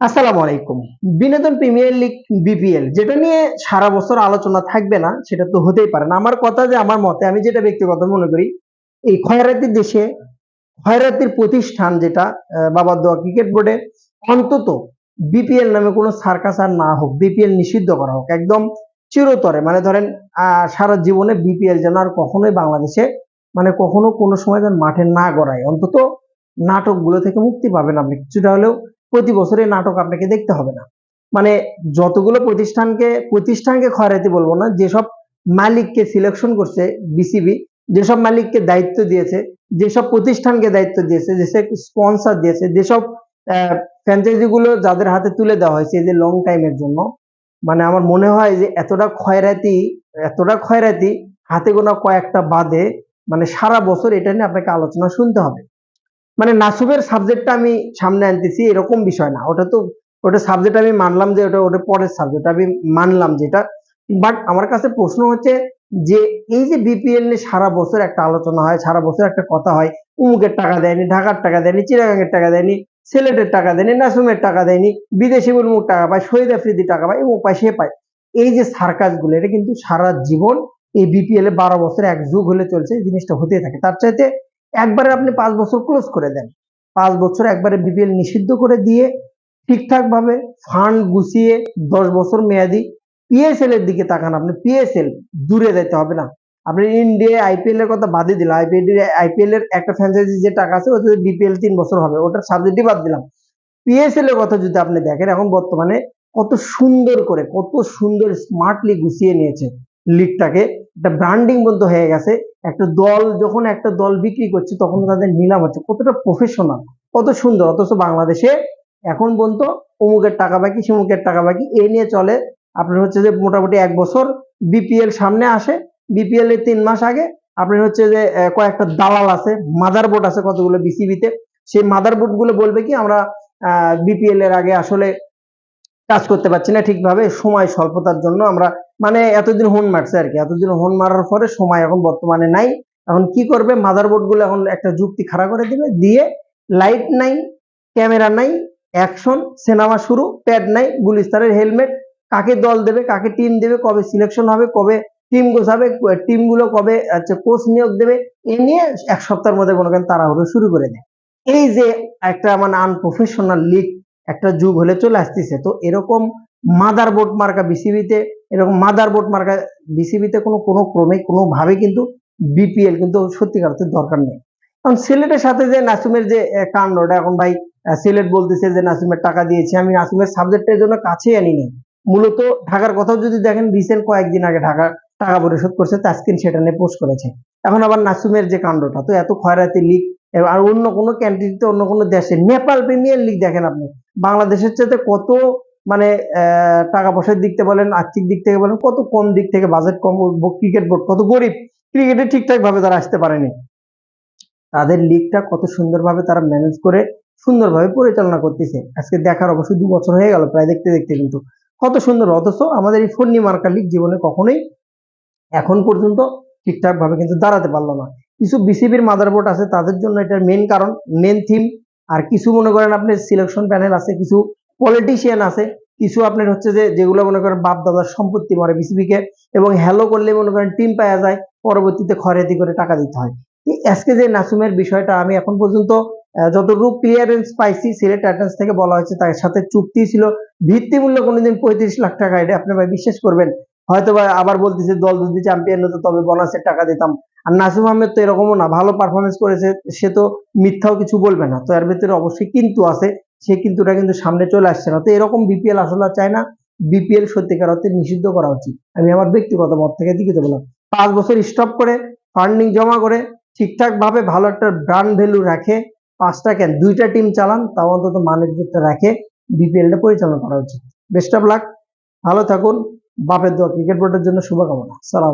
আসসালামু আলাইকুম। বিনোদন প্রিমিয়ার লিগ বিপিএল যেটা নিয়ে সারা বছর আলোচনা থাকবে না সেটা তো হতেই পারে না। আমার কথা যে আমার মতে আমি যেটা ব্যক্তিগত মনে করি এই খয়রাতির দেশে খয়রাতির প্রতিষ্ঠান যেটা বাবার দোয়া ক্রিকেট বোর্ডে অন্তত বিপিএল নামে কোনো সার্কাস আর না হোক, বিপিএল নিষিদ্ধ করা হোক একদম চিরতরে। মানে ধরেন সারা জীবনে বিপিএল যেন আর কখনোই বাংলাদেশে মানে কখনো কোনো সময় যেন মাঠে না গড়ায়। অন্তত নাটকগুলো থেকে মুক্তি পাবেন আপনি কিছুটা হলেও। প্রতি বছরে নাটক আপনাকে দেখতে হবে না। মানে যতগুলো প্রতিষ্ঠানকে খয়রাতি বলবো না, যেসব মালিককে সিলেকশন করছে বিসিবি, যেসব মালিককে দায়িত্ব দিয়েছে, যেসব প্রতিষ্ঠানকে দায়িত্ব দিয়েছে, যেসব স্পন্সর দিয়েছে, যেসব ফ্র্যাঞ্চাইজি গুলো যাদের হাতে তুলে দেওয়া হয়েছে এই যে লং টাইমের জন্য, মানে আমার মনে হয় যে এতটা খয়রাতি হাতে গোনা কয়েকটা বাদে মানে সারা বছর এটা নিয়ে আপনাকে আলোচনা শুনতে হবে। মানে নাসুবের সাবজেক্টটা আমি সামনে আনতেছি এরকম বিষয় না, ওটা সাবজেক্ট আমি মানলাম যে ওটা পরের সাবজেক্ট আমি মানলাম যেটা। বাট আমার কাছে প্রশ্ন হচ্ছে যে এই যে বিপিএল নিয়ে সারা বছর একটা আলোচনা হয়, সারা বছর একটা কথা হয়, উমুকের টাকা দেয়নি, ঢাকার টাকা দেয়নি, চিটাগাংয়ের টাকা দেয়নি, সিলেটের টাকা দেয়নি, নাসুমের টাকা দেয়নি, বিদেশি উমুক টাকা পায়, শহীদ আফ্রিদি টাকা পায়, উমুক পায়, সে পায়। এই যে সার্কাস গুলো এটা কিন্তু সারা জীবন এই বিপিএল এ 12 বছর এক যুগ হলে চলছে, এই জিনিসটা হতেই থাকে। তার চাইতে একবারে আপনি 5 বছর ক্লোজ করে দেন, 5 বছর একবারে বিপিএল নিষিদ্ধ করে দিয়ে ঠিকঠাক ভাবে ফান্ড গুছিয়ে 10 বছর মেয়াদি পিএসএল এর দিকে তাকান। আপনি পিএসএল দূরে যেতে হবে না, আপনি ইন্ডিয়া আইপিএল এর কথা বাদই দিলাম, আইপিএল এর একটা ফ্র্যাঞ্চাইজি যে টাকা আছে ওটা বিপিএল 3 বছর হবে, ওটার সাবজেক্টই বাদ দিলাম। পিএসএল এর কথা যদি আপনি দেখেন এখন বর্তমানে কত সুন্দর স্মার্টলি গুছিয়ে নিয়েছে লিগটাকে, একটা ব্র্যান্ডিং বন্ধ হয়ে গেছে। যখন একটা দল বিক্রি করছে তখন তাদের নিলাম হচ্ছে, কতটা প্রফেশনাল, কত সুন্দর। অথচ বাংলাদেশে এখন পর্যন্ত অমুকের টাকা বাকি, সেমুকের টাকা বাকি, এ নিয়ে চলে। আপনার হচ্ছে যে মোটামুটি 1 বছর বিপিএল সামনে আসে, বিপিএল এর 3 মাস আগে আপনার হচ্ছে যে কয়েকটা দালাল আছে, মাদারবোর্ড আছে কতগুলো বিসিবিতে, সেই মাদারবোর্ড গুলো বলবে কি আমরা বিপিএল এর আগে আসলে কাজ করতে পারছি না ঠিকভাবে, সময় স্বল্পতার জন্য আমরা মানে এতদিন হোন মারছে আর কি, এতদিন হোন মারার পরে সময় এখন বর্তমানে নাই। এখন কি করবে মাদারবোর্ড গুলো, এখন একটা যুক্তি খাড়া করে দিবে, দিয়ে লাইট নাই, ক্যামেরা নাই, অ্যাকশন সিনেমা শুরু, প্যাড নাই, গুলিস্তানের হেলমেট, কাকে দল দেবে, কাকে টিম দেবে, কবে সিলেকশন হবে, কবে টিম গোছাবে, টিম গুলো কবে কোচ নিয়োগ দেবে, এ নিয়ে 1 সপ্তাহের মধ্যে মনে করেন তাড়াহুড়ো শুরু করে দেয়। এই যে একটা মানে আনপ্রফেশনাল লিগ একটা যুগ হলে চলে আসতেছে, তো এরকম মাদারবোর্ড মার্কা বিসিবিতে, কোনো ক্রমে কোনোভাবে কিন্তু বিপিএল কিন্তু সত্যিকার অর্থে দরকার নেই। কারণ সিলেটের সাথে যে নাসিমের যে কাণ্ডটা, এখন ভাই সিলেট বলতেছে যে নাসিমের টাকা দিয়েছে, আমি নাসিমের সাবজেক্টের জন্য কাছেই আনি নাই। মূলত ঢাকার কথাও যদি দেখেন, রিসেন্ট কয়েকদিন আগে ঢাকা টাকা পরিশোধ করছে, তাসকিন সেটা নিয়ে পোস্ট করেছে। এখন আবার নাসিমের যে কাণ্ডটা, তো এত খয়রাতি লিগ আর অন্য কোনো ক্যান্ট্রিতে, অন্য কোনো দেশে, নেপাল প্রিমিয়ার লিগ দেখেন আপনি, বাংলাদেশের চাইতে কত মানে টাকা পয়সার দিক থেকে বলেন, আর্থিক দিক থেকে বলেন, কত কম দিক থেকে, বাজেট কম, ক্রিকেট বোর্ড কত গরিব, ক্রিকেটে ঠিকঠাক ভাবে তারা আসতে পারেনি। তাদের লিগটা কত সুন্দরভাবে তারা ম্যানেজ করে সুন্দরভাবে পরিচালনা করতেছে। আজকে দেখার অবশ্যই 2 বছর হয়ে গেল প্রায় দেখতে দেখতে, কিন্তু কত সুন্দর। অথচ আমাদের এই ফন্নি মার্কা লিগ জীবনে কখনোই এখন পর্যন্ত ঠিকঠাক ভাবে কিন্তু দাঁড়াতে পারলো না। কিছু বিসিবির মাদারবোর্ড আছে তাদের জন্য এটার মেন কারণ, মেন থিম। আর কিছু মনে করেন আপনার সিলেকশন প্যানেল আছে, কিছু পলিটিশিয়ান আছে, কিছু আপনার হচ্ছে যে যেগুলো মনে করেন বাপ দাদার সম্পত্তি মারে বিসিবিকে, এবং হ্যালো করলে মনে করেন টিম পাওয়া যায়, পরবর্তীতে খয়রাতি করে টাকা দিতে হয়। আজকে যে নাসুমের বিষয়টা, আমি এখন পর্যন্ত যতটুকু ক্লিয়ারেন্স পাইছি সিলেট টাইটান্স থেকে বলা হয়েছে তার সাথে চুক্তি ছিল ভিত্তিমূল্য কোনোদিন 35 লাখ টাকা, এটা আপনি ভাই বিশ্বাস করবেন? হয়তো বা আবার বলতেছে দল যদি চ্যাম্পিয়ন হতো তবে বোনাসের টাকা দিতাম। আর নাসিম আহমেদ তো এরকমও না, ভালো পারফরমেন্স করেছে, সে তো মিথ্যাও কিছু বলবে না, তো এর ভিতরে অবশ্যই কিন্তু আছে, সে কিন্তুটা কিন্তু সামনে চলে আসছে না। তো এরকম বিপিএল আসলে চায় না, বিপিএল সত্যিকার অর্থে নিষিদ্ধ করা উচিত, আমি আমার ব্যক্তিগত মত থেকে দিকে বললাম। 5 বছর স্টপ করে ফান্ডিং জমা করে ঠিকঠাক ভাবে ভালো একটা ব্র্যান্ড ভ্যালু রাখে, 5টা কেন 2টা টিম চালান, তাও অন্তত মানের দিকটা রাখে বিপিএলটা পরিচালনা করা উচিত। বেস্ট অফ লাক, ভালো থাকুন, বাপের দোয়া ক্রিকেট বোর্ডের জন্য শুভকামনা। সালাম।